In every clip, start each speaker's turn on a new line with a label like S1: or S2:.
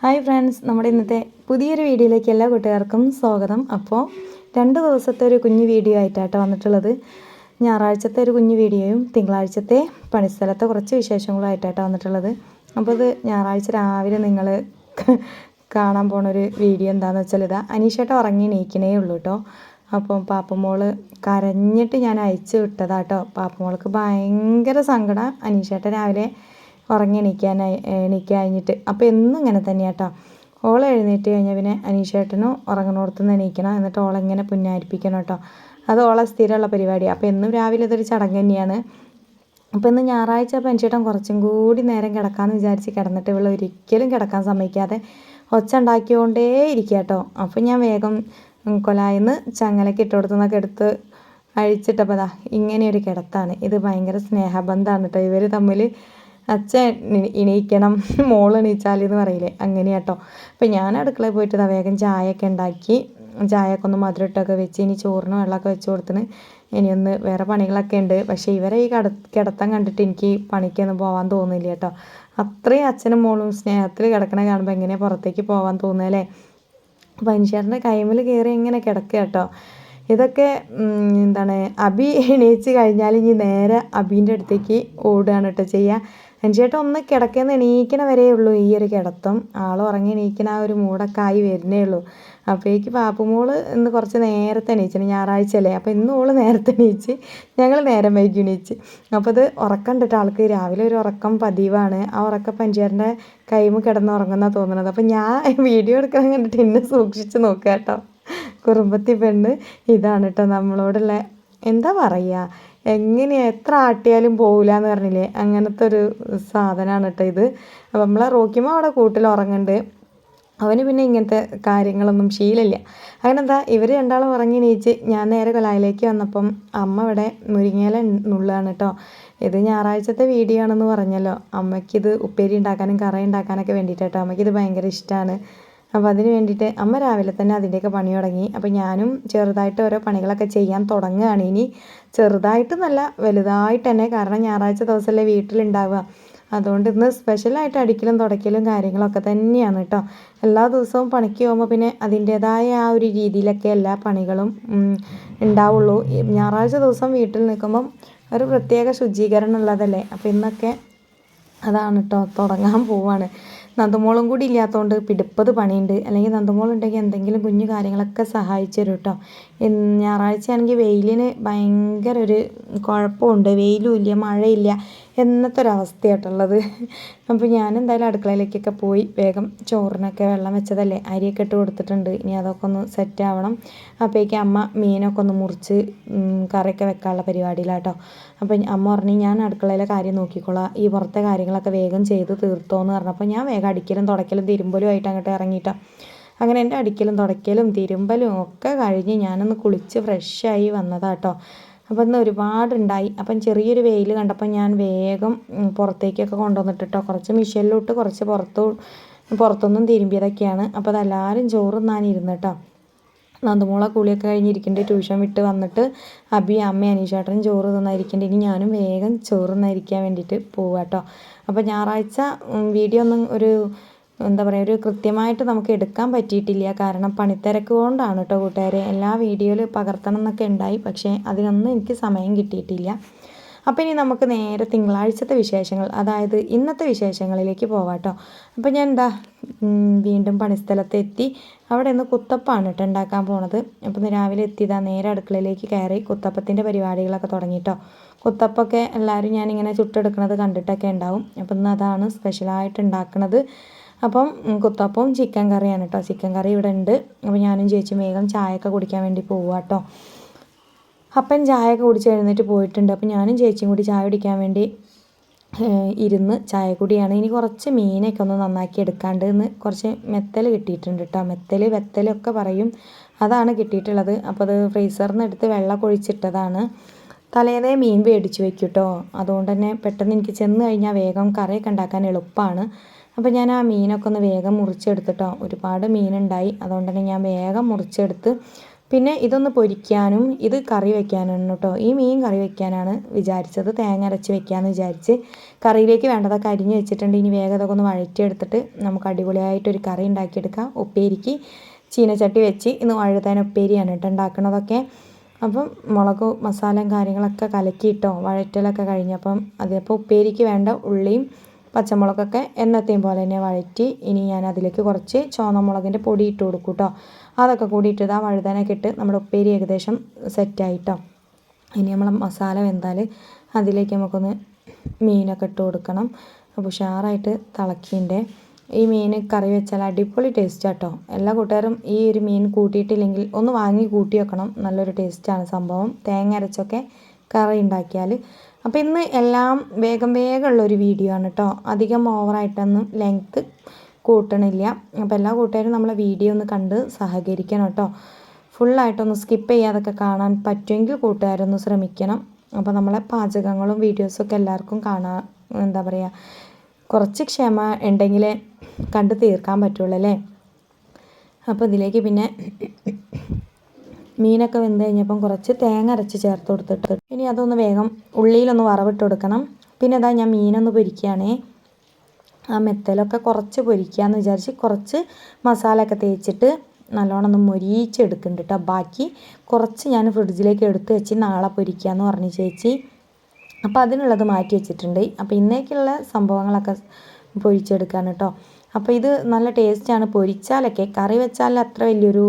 S1: Hi friends, നമ്മുടെ ഇന്നത്തെ പുതിയൊരു വീഡിയോയിലേക്ക് എല്ലാ കൂട്ടുകാർക്കും സ്വാഗതം. അപ്പോൾ 2 ദിവസത്തെ ഒരു കുഞ്ഞു വീഡിയോ ആയിട്ടാണ് വന്നിട്ടുള്ളത്. ഞായറാഴ്ചത്തെ ഒരു കുഞ്ഞു വീഡിയോയും തിങ്കളാഴ്ചത്തെ പണിസ്ഥലത്തെ കുറച്ച് വിശേഷങ്ങളുമായിട്ടാണ് വന്നിട്ടുള്ളത്. അപ്പോൾ ഇത് ഞായറാഴ്ച രാവിലെ നിങ്ങൾ കാണാൻ പോണൊരു വീഡിയോ എന്താണെന്ന് വെച്ചാൽ ഇതാ അനീഷേട്ട ഉറങ്ങി എണീക്കണേ ഉള്ളൂ കേട്ടോ. അപ്പം പാപ്പമോള് കരഞ്ഞിട്ട് ഞാൻ അയച്ചു വിട്ടതാട്ടോ. പാപ്പമോൾക്ക് ഭയങ്കര സങ്കടം അനീഷേട്ട രാവിലെ ഉറങ്ങി എണീക്കാഞ്ഞിട്ട്. അപ്പോൾ എന്നും ഇങ്ങനെ തന്നെയാണ് കേട്ടോ. ഓളെ എഴുന്നേറ്റ് കഴിഞ്ഞാൽ പിന്നെ അനീഷേട്ടനും ഉറങ്ങണോടത്തുനിന്ന് എണീക്കണം, എന്നിട്ട് ഓളെങ്ങനെ പുന്നാരിപ്പിക്കണം കേട്ടോ. അത് ഓളെ സ്ഥിരമുള്ള പരിപാടിയാണ്. അപ്പോൾ എന്നും രാവിലെ ഇതൊരു ചടങ്ങ് തന്നെയാണ്. അപ്പോൾ ഇന്ന് ഞായറാഴ്ച അപ്പോൾ അനീഷേട്ടൻ കുറച്ചും കൂടി നേരം കിടക്കാമെന്ന് വിചാരിച്ച് കിടന്നിട്ട് ഇവൾ ഒരിക്കലും കിടക്കാൻ സമ്മതിക്കാതെ ഒച്ച ഉണ്ടാക്കിക്കൊണ്ടേ ഇരിക്കുക കേട്ടോ. അപ്പോൾ ഞാൻ വേഗം കൊലായിന്ന് ചങ്ങലക്ക് ഇട്ട് കൊടുത്തുനിന്നൊക്കെ എടുത്ത് അഴിച്ചിട്ടപ്പോൾ അതാ ഇങ്ങനെയൊരു കിടത്താണ്. ഇത് ഭയങ്കര സ്നേഹബന്ധമാണ് കേട്ടോ. ഇവർ തമ്മിൽ അച്ഛൻ എണീക്കണം മോൾ എണീച്ചാലെന്ന് പറയില്ലേ, അങ്ങനെയാട്ടോ. അപ്പം ഞാൻ അടുക്കളയിൽ പോയിട്ട് ഇതാ വേഗം ചായയൊക്കെ ഉണ്ടാക്കി, ചായയൊക്കെ ഒന്ന് മധുരട്ടൊക്കെ വെച്ച് ഇനി ചോറിന് വെള്ളമൊക്കെ വെച്ച് കൊടുത്തിന്. ഇനിയൊന്ന് വേറെ പണികളൊക്കെ ഉണ്ട്. പക്ഷേ ഇവരെ ഈ കിടത്തം കണ്ടിട്ട് എനിക്ക് പണിക്കൊന്നും പോകാൻ തോന്നില്ല കേട്ടോ. അത്രയും അച്ഛനും മോളും സ്നേഹത്തിൽ കിടക്കണ കാണുമ്പോൾ എങ്ങനെ പുറത്തേക്ക് പോകാൻ തോന്നുകയല്ലേ. മനുഷ്യരുടെ കൈമിൽ കയറി ഇങ്ങനെ കിടക്കുക കേട്ടോ. ഇതൊക്കെ എന്താണ്, അബി എണീച്ച് കഴിഞ്ഞാൽ ഇനി നേരെ അബീൻ്റെ അടുത്തേക്ക് ഓടുകയാണ് കേട്ടോ ചെയ്യുക. അഞ്ചേട്ടൻ ഒന്ന് കിടക്കുന്ന എണീക്കണ വരേ ഉള്ളൂ ഈ ഒരു കിടത്തം. ആൾ ഉറങ്ങി എണീക്കണ ആ ഒരു മൂടൊക്കെ ആയി വരുന്നേ ഉള്ളൂ. അപ്പോഴേക്ക് പാപ്പുമോള് ഇന്ന് കുറച്ച് നേരത്തെ എണീച്ചു, ഞായറാഴ്ച അല്ലേ. അപ്പോൾ ഇന്ന് ഓള് നേരത്തെ എണീച്ച്, ഞങ്ങൾ നേരം വൈകി എണീച്ച്. അപ്പോൾ അത് ഉറക്കം കണ്ടിട്ട് ആൾക്ക് രാവിലെ ഒരു ഉറക്കം പതിവാണ്. ആ ഉറക്കം പഞ്ചേട്ടൻ്റെ കൈമ കിടന്ന് ഉറങ്ങുന്നതാണ് തോന്നുന്നത്. അപ്പോൾ ഞാൻ വീഡിയോ എടുക്കാൻ കണ്ടിട്ട് എന്നെ സൂക്ഷിച്ച് നോക്കുക കേട്ടോ. കുറുമ്പത്തി പെണ്ണ് ഇതാണ് കേട്ടോ നമ്മളോടുള്ള, എന്താ പറയുക, എങ്ങനെയാണ് എത്ര ആട്ടിയാലും പോകില്ല എന്ന് പറഞ്ഞില്ലേ, അങ്ങനത്തെ ഒരു സാധനമാണ് കേട്ടോ ഇത്. അപ്പം നമ്മളെ റോക്കിമ്മ അവിടെ കൂട്ടിൽ ഉറങ്ങുന്നുണ്ട്. അവന് പിന്നെ ഇങ്ങനത്തെ കാര്യങ്ങളൊന്നും ശീലമില്ല. അങ്ങനെന്താ ഇവർ രണ്ടാളും ഉറങ്ങി എണീച്ച് ഞാൻ നേരെ കൊലായിലേക്ക് വന്നപ്പം അമ്മ ഇവിടെ മുരിങ്ങയില നുള്ളാണ് കേട്ടോ. ഇത് ഞായറാഴ്ചത്തെ വീഡിയോ ആണെന്ന് പറഞ്ഞല്ലോ. അമ്മയ്ക്കിത് ഉപ്പേരി ഉണ്ടാക്കാനും കറി ഉണ്ടാക്കാനൊക്കെ വേണ്ടിയിട്ട് കേട്ടോ. അമ്മയ്ക്കിത് ഭയങ്കര ഇഷ്ടമാണ്. അപ്പോൾ അതിന് വേണ്ടിയിട്ട് അമ്മ രാവിലെ തന്നെ അതിൻ്റെയൊക്കെ പണി തുടങ്ങി. അപ്പോൾ ഞാനും ചെറുതായിട്ട് ഓരോ പണികളൊക്കെ ചെയ്യാൻ തുടങ്ങുകയാണ്. ഇനി ചെറുതായിട്ടൊന്നല്ല, വലുതായിട്ട് തന്നെ. കാരണം ഞായറാഴ്ച ദിവസമല്ലേ വീട്ടിലുണ്ടാവുക. അതുകൊണ്ട് ഇന്ന് സ്പെഷ്യലായിട്ട് അടിക്കലും തുടയ്ക്കലും കാര്യങ്ങളൊക്കെ തന്നെയാണ് കേട്ടോ. എല്ലാ ദിവസവും പണിക്ക് പോകുമ്പോൾ പിന്നെ അതിൻ്റേതായ ആ ഒരു രീതിയിലൊക്കെ എല്ലാ പണികളും ഉണ്ടാവുള്ളൂ. ഞായറാഴ്ച ദിവസം വീട്ടിൽ നിൽക്കുമ്പം ഒരു പ്രത്യേക ശുചീകരണം ഉള്ളതല്ലേ. അപ്പോൾ ഇന്നൊക്കെ അതാണ് കേട്ടോ, തുടങ്ങാൻ പോവാണ്. നന്ദുമോളും കൂടി ഇല്ലാത്തതുകൊണ്ട് പിടിപ്പത് പണിയുണ്ട്. അല്ലെങ്കിൽ നന്ദുമോളുണ്ടെങ്കിൽ എന്തെങ്കിലും കുഞ്ഞു കാര്യങ്ങളൊക്കെ സഹായിച്ചു തരും കേട്ടോ. ഞായറാഴ്ച ആണെങ്കിൽ വെയിലിന് ഭയങ്കര ഒരു കുഴപ്പമുണ്ട്. വെയിലും ഇല്ല മഴയില്ല എന്നത്തെ ഒരവസ്ഥയായിട്ടുള്ളത്. അപ്പോൾ ഞാൻ എന്തായാലും അടുക്കളയിലേക്കൊക്കെ പോയി വേഗം ചോറിനൊക്കെ വെള്ളം വെച്ചതല്ലേ, അരിയൊക്കെ ഇട്ട് കൊടുത്തിട്ടുണ്ട്. ഇനി അതൊക്കെ ഒന്ന് സെറ്റ് ആവണം. അപ്പോഴേക്കും അമ്മ മീനൊക്കെ ഒന്ന് മുറിച്ച് കറിയൊക്കെ വെക്കാനുള്ള പരിപാടിയിലാട്ടോ. അപ്പം അമ്മ പറഞ്ഞു ഞാൻ അടുക്കളയിലെ കാര്യം നോക്കിക്കോളാം, ഈ പുറത്തെ കാര്യങ്ങളൊക്കെ വേഗം ചെയ്ത് തീർത്തോന്ന് പറഞ്ഞപ്പോൾ ഞാൻ വേഗം അടിക്കലും തുടയ്ക്കലും തിരുമ്പലും ആയിട്ട് അങ്ങോട്ട് ഇറങ്ങിയിട്ടോ. അങ്ങനെ എൻ്റെ അടിക്കലും തുടയ്ക്കലും തിരുമ്പലും ഒക്കെ കഴിഞ്ഞ് ഞാനൊന്ന് കുളിച്ച് ഫ്രഷായി വന്നതാട്ടോ. അപ്പോൾ ഇന്ന് ഒരുപാടുണ്ടായി. അപ്പം ചെറിയൊരു വെയിൽ കണ്ടപ്പോൾ ഞാൻ വേഗം പുറത്തേക്കൊക്കെ കൊണ്ടുവന്നിട്ടോ. കുറച്ച് മിഷ്യനിലോട്ട് കുറച്ച് പുറത്തൊന്നും തിരുമ്പിയതൊക്കെയാണ്. അപ്പോൾ അതെല്ലാവരും ചോറ് തിന്നാനിരുന്നു കേട്ടോ. നന്ദുമോളെ കുളിയൊക്കെ കഴിഞ്ഞിരിക്കേണ്ടത്, ട്യൂഷൻ വിട്ട് വന്നിട്ട് അബി അമ്മ അനീഷേട്ടനും ചോറ് തിന്നായിരിക്കേണ്ടത്. ഇനി ഞാനും വേഗം ചോറ് തിന്നായിരിക്കാൻ വേണ്ടിയിട്ട് പോവാം കേട്ടോ. അപ്പോൾ ഞായറാഴ്ച വീഡിയോ ഒന്നും എന്താ പറയുക, ഒരു കൃത്യമായിട്ട് നമുക്ക് എടുക്കാൻ പറ്റിയിട്ടില്ല. കാരണം പണിത്തിരക്ക് കൊണ്ടാണ് കേട്ടോ കൂട്ടുകാരെ. എല്ലാ വീഡിയോയിൽ പകർത്തണം എന്നൊക്കെ ഉണ്ടായി, പക്ഷേ അതിനൊന്നും എനിക്ക് സമയം കിട്ടിയിട്ടില്ല. അപ്പോൾ ഇനി നമുക്ക് നേരെ തിങ്കളാഴ്ചത്തെ വിശേഷങ്ങൾ, അതായത് ഇന്നത്തെ വിശേഷങ്ങളിലേക്ക് പോവാം കേട്ടോ. അപ്പോൾ ഞാൻ വീണ്ടും പണിസ്ഥലത്ത് എത്തി. അവിടെ നിന്ന് കുത്തപ്പാണ് കേട്ടോ ഉണ്ടാക്കാൻ പോണത്. അപ്പോൾ രാവിലെ എത്തിയതാ നേരെ അടുക്കളയിലേക്ക് കയറി കുത്തപ്പത്തിൻ്റെ പരിപാടികളൊക്കെ തുടങ്ങി കേട്ടോ. കുത്തപ്പൊക്കെ എല്ലാവരും ഞാനിങ്ങനെ ചുട്ടെടുക്കുന്നത് കണ്ടിട്ടൊക്കെ ഉണ്ടാവും. അപ്പം ഇന്ന് അതാണ് സ്പെഷ്യലായിട്ട് ഉണ്ടാക്കുന്നത്. അപ്പം കുത്തപ്പവും ചിക്കൻ കറിയാണ് കേട്ടോ. ചിക്കൻ കറി ഇവിടെ ഉണ്ട്. അപ്പോൾ ഞാനും ചേച്ചി വേഗം ചായയൊക്കെ കുടിക്കാൻ വേണ്ടി പോവുക കേട്ടോ. അപ്പം ചായയൊക്കെ കുടിച്ച് എഴുന്നേറ്റ് പോയിട്ടുണ്ട്. അപ്പം ഞാനും ചേച്ചിയും കൂടി ചായ കുടിക്കാൻ വേണ്ടി ഇരുന്ന് ചായ കുടിയാണ്. ഇനി കുറച്ച് മീനൊക്കെ ഒന്ന് നന്നാക്കി എടുക്കാണ്ട് ഇന്ന് കുറച്ച് മെത്തൽ കിട്ടിയിട്ടുണ്ട് കേട്ടോ. വെത്തലൊക്കെ പറയും, അതാണ് കിട്ടിയിട്ടുള്ളത്. അപ്പോൾ അത് ഫ്രീസറിൽ നിന്ന് എടുത്ത് വെള്ളം ഒഴിച്ചിട്ടതാണ്. തലേന്നേ മീൻ മേടിച്ച് വയ്ക്കും കേട്ടോ. അതുകൊണ്ട് തന്നെ പെട്ടെന്ന് എനിക്ക് ചെന്ന് കഴിഞ്ഞാൽ വേഗം കറിയൊക്കെ ഉണ്ടാക്കാൻ എളുപ്പമാണ്. അപ്പോൾ ഞാൻ ആ മീനൊക്കെ ഒന്ന് വേഗം മുറിച്ചെടുത്തിട്ടോ. ഒരുപാട് മീനുണ്ടായി, അതുകൊണ്ട് തന്നെ ഞാൻ വേഗം മുറിച്ചെടുത്ത് പിന്നെ ഇതൊന്ന് പൊരിക്കാനും ഇത് കറി വെക്കാനാണ് കേട്ടോ. ഈ മീൻ കറി വെക്കാനാണ് വിചാരിച്ചത്. തേങ്ങ അരച്ച് വെക്കാമെന്ന് വിചാരിച്ച്. കറിയിലേക്ക് വേണ്ടതൊക്കെ അരിഞ്ഞ് വെച്ചിട്ടുണ്ട്. ഇനി വേഗം അതൊക്കെ ഒന്ന് വഴറ്റിയെടുത്തിട്ട് നമുക്ക് അടിപൊളിയായിട്ടൊരു കറി ഉണ്ടാക്കിയെടുക്കാം. ഉപ്പേരിക്ക് ചീനച്ചട്ടി വെച്ച് ഇന്ന് വഴുതന ഉപ്പേരിയാണ് കേട്ടോ ഉണ്ടാക്കണതൊക്കെ. അപ്പം മുളക് മസാലയും കാര്യങ്ങളൊക്കെ കലക്കിയിട്ടോ വഴറ്റലൊക്കെ കഴിഞ്ഞപ്പം അതിപ്പോൾ ഉപ്പേരിക്ക് വേണ്ട ഉള്ളിയും പച്ചമുളകൊക്കെ എന്നത്തെയും പോലെ തന്നെ വഴറ്റി ഇനി ഞാൻ അതിലേക്ക് കുറച്ച് ചുവന്ന മുളകിൻ്റെ പൊടി ഇട്ട് കൊടുക്കും കേട്ടോ. അതൊക്കെ കൂടിയിട്ട് ആ വഴുതനൊക്കെ ഇട്ട് നമ്മുടെ ഉപ്പേരി ഏകദേശം സെറ്റായിട്ടോ. ഇനി നമ്മൾ മസാല വെന്താൽ അതിലേക്ക് നമുക്കൊന്ന് മീനൊക്കെ ഇട്ട് കൊടുക്കണം. അപ്പോൾ ഉഷാറായിട്ട് തിളക്കിൻ്റെ ഈ മീൻ കറി വെച്ചാൽ അടിപൊളി ടേസ്റ്റ് കേട്ടോ. എല്ലാ കൂട്ടുകാരും ഈ ഒരു മീൻ കൂട്ടിയിട്ടില്ലെങ്കിൽ ഒന്ന് വാങ്ങി കൂട്ടി വെക്കണം. നല്ലൊരു ടേസ്റ്റാണ് സംഭവം തേങ്ങ അരച്ചൊക്കെ കറി ഉണ്ടാക്കിയാൽ. അപ്പോൾ ഇന്ന് എല്ലാം വേഗം ഉള്ളൊരു വീഡിയോ ആണ് കേട്ടോ. അധികം ഓവറായിട്ടൊന്നും ലെങ്ത്ത് കൂട്ടണില്ല. അപ്പോൾ എല്ലാ കൂട്ടുകാരും നമ്മളെ വീഡിയോ ഒന്ന് കണ്ട് സഹകരിക്കണം കേട്ടോ. ഫുള്ളായിട്ടൊന്ന് സ്കിപ്പ് ചെയ്യാതൊക്കെ കാണാൻ പറ്റുമെങ്കിൽ കൂട്ടുകാരൊന്ന് ശ്രമിക്കണം. അപ്പോൾ നമ്മളെ പാചകങ്ങളും വീഡിയോസൊക്കെ എല്ലാവർക്കും കാണാൻ എന്താ പറയുക കുറച്ച് ക്ഷമ ഉണ്ടെങ്കിലേ കണ്ട് തീർക്കാൻ പറ്റുള്ളൂ അല്ലേ. അപ്പോൾ ഇതിലേക്ക് പിന്നെ മീനൊക്കെ വെന്ത് കഴിഞ്ഞപ്പം കുറച്ച് തേങ്ങ അരച്ച് ചേർത്ത് കൊടുത്തിട്ട് ഇനി അതൊന്ന് വേഗം ഉള്ളിയിലൊന്ന് വറവിട്ട് കൊടുക്കണം. പിന്നെ അതാ ഞാൻ മീനൊന്ന് പൊരിക്കുകയാണേ. ആ മെത്തലൊക്കെ കുറച്ച് പൊരിക്കാമെന്ന് വിചാരിച്ച് കുറച്ച് മസാലയൊക്കെ തേച്ചിട്ട് നല്ലോണം ഒന്ന് മൊരിയിച്ചെടുക്കുന്നുണ്ട് കേട്ടോ. ബാക്കി കുറച്ച് ഞാൻ ഫ്രിഡ്ജിലേക്ക് എടുത്ത് വെച്ച് നാളെ പൊരിക്കാമെന്ന് പറഞ്ഞു ചേച്ചി. അപ്പോൾ അതിനുള്ളത് മാറ്റി വെച്ചിട്ടുണ്ട്. അപ്പോൾ ഇന്നേക്കുള്ള സംഭവങ്ങളൊക്കെ പൊരിച്ചെടുക്കാൻ കേട്ടോ. അപ്പോൾ ഇത് നല്ല ടേസ്റ്റാണ് പൊരിച്ചാലൊക്കെ. കറി വെച്ചാൽ അത്ര വലിയൊരു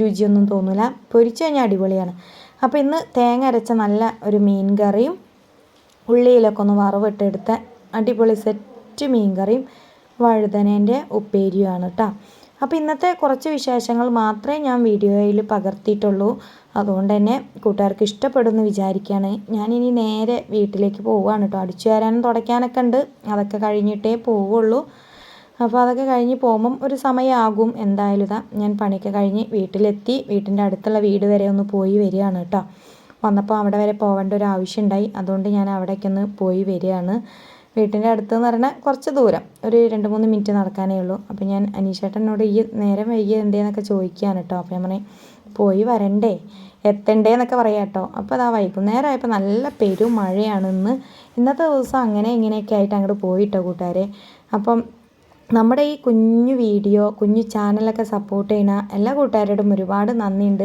S1: രുചിയൊന്നും തോന്നില്ല. പൊരിച്ചു കഴിഞ്ഞാൽ അടിപൊളിയാണ്. അപ്പോൾ ഇന്ന് തേങ്ങ അരച്ച നല്ല ഒരു മീൻ കറിയും ഉള്ളിയിലൊക്കെ ഒന്ന് വറവിട്ടെടുത്ത അടിപൊളി സെറ്റ് മീൻ കറിയും വഴുതനേൻ്റെ ഉപ്പേരിയുമാണ് കേട്ടോ. അപ്പോൾ ഇന്നത്തെ കുറച്ച് വിശേഷങ്ങൾ മാത്രമേ ഞാൻ വീഡിയോയിൽ പകർത്തിയിട്ടുള്ളൂ. അതുകൊണ്ട് തന്നെ കൂട്ടുകാർക്ക് ഇഷ്ടപ്പെടുമെന്ന് വിചാരിക്കുകയാണ്. ഞാനിനി നേരെ വീട്ടിലേക്ക് പോവുകയാണ് കേട്ടോ. അടിച്ചു വരാനും തുടയ്ക്കാനൊക്കെ ഉണ്ട്. അതൊക്കെ കഴിഞ്ഞിട്ടേ പോവുള്ളൂ. അപ്പോൾ അതൊക്കെ കഴിഞ്ഞ് പോകുമ്പം ഒരു സമയമാകും എന്തായാലും. ഇതാ ഞാൻ പണിയൊക്കെ കഴിഞ്ഞ് വീട്ടിലെത്തി. വീട്ടിൻ്റെ അടുത്തുള്ള വീട് വരെ ഒന്ന് പോയി വരികയാണ് കേട്ടോ. വന്നപ്പോൾ അവിടെ വരെ പോകേണ്ട ഒരു ആവശ്യം ഉണ്ടായി. അതുകൊണ്ട് ഞാൻ അവിടേക്കൊന്ന് പോയി വരികയാണ്. വീട്ടിൻ്റെ അടുത്തെന്ന് പറഞ്ഞാൽ കുറച്ച് ദൂരം, ഒരു 2-3 മിനിറ്റ് നടക്കാനേ ഉള്ളൂ. അപ്പോൾ ഞാൻ അനീഷേട്ടനോട് ഈ നേരം വൈകിയ എന്തേന്നൊക്കെ ചോദിക്കുകയാണ് കേട്ടോ. അപ്പോൾ ഞാൻ പറഞ്ഞു പോയി വരണ്ടേ എത്തണ്ടേ എന്നൊക്കെ പറയാം കേട്ടോ. അപ്പോൾ അതാ വൈകുന്നേരം ആയപ്പോൾ നല്ല പെരും മഴയാണ് ഇന്നത്തെ ദിവസം അങ്ങനെ ഇങ്ങനെയൊക്കെ ആയിട്ട് അങ്ങോട്ട് പോയിട്ടോ കൂട്ടുകാരെ. അപ്പം നമ്മുടെ ഈ കുഞ്ഞു വീഡിയോ കുഞ്ഞു ചാനലൊക്കെ സപ്പോർട്ട് ചെയ്യുന്ന എല്ലാ കൂട്ടുകാരോടും ഒരുപാട് നന്ദിയുണ്ട്.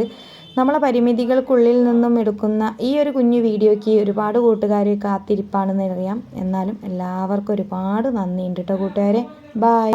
S1: നമ്മളെ പരിമിതികൾക്കുള്ളിൽ നിന്നും എടുക്കുന്ന ഈ ഒരു കുഞ്ഞു വീഡിയോയ്ക്ക് ഒരുപാട് കൂട്ടുകാർ കാത്തിരിപ്പാണെന്ന് അറിയാം. എന്നാലും എല്ലാവർക്കും ഒരുപാട് നന്ദിയുണ്ട് കേട്ടോ കൂട്ടുകാരെ. ബൈ.